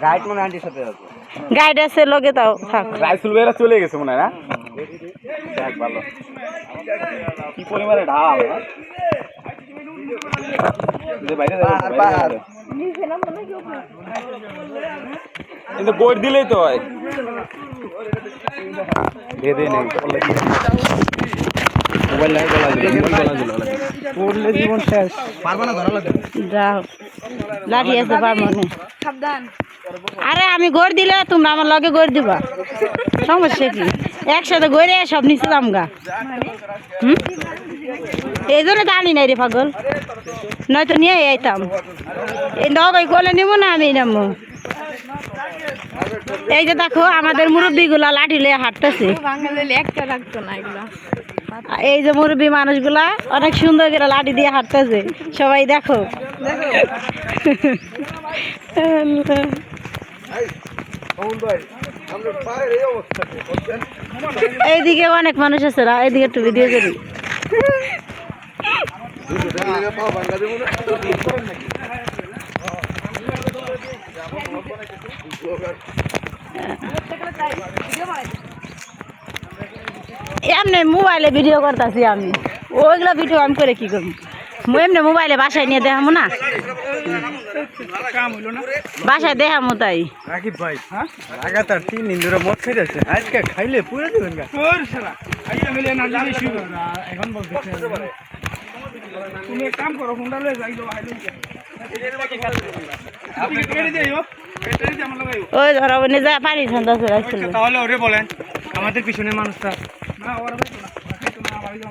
Guide মনে আন্টির সাথে আছে, গাইড আছে লগে, তাও থাক। রাইসুল ভাইরা চলে গেছে মনে হয় না? দেখ ভালো কি পরিমাণে ঢাল কিন্তু গোট দিলেই তো হয়। জীবন শেষ, পারবা না ধরা লাগবে। যাও লাঠি আছে পারবো না। আরে আমি গড় দিলে তোমরা আমার লগে গড় দিবা, সমস্যা কি? একসাথে গড়ে সব নিচে দামগা। এই জন্য তো আনি নাই রে পাগল, নয়তো নিয়ে আইতাম। এই নগই কোলে নিব না, আমি নেবো। এই যে দেখো আমাদের মুরব্বী গুলা লাঠি লিয়ে হাঁটতেছে। এই যে মুরব্বী মানুষগুলা অনেক সুন্দর করে লাঠি দিয়ে হাঁটতেছে, সবাই দেখো। এইদিকে অনেক মানুষ আছে, এইদিকে একটু ভিডিও করি। এমনি মোবাইলে ভিডিও করতেছি আমি, ওইগুলো ভিডিও আমি করে কি করবো? এমনি মোবাইলে বাসায় নিয়ে দেখামো না, বাসায় দেখামো। তাই রাকিব ভাই, লাগাতার 3 দিন ধরে মদ খাইতেছে, আজকে খাইলে পুরো দিবেন গা। এখন বলতেছে তুমি এক কাম করো, ফোনটা লয়ে যাই দাও। ওই ধরো যা পানি ঠান্ডা রাখছিল। তাহলে ওরে বলেন আমাদের পিছনে মানুষটা না, ওরা ভাই না,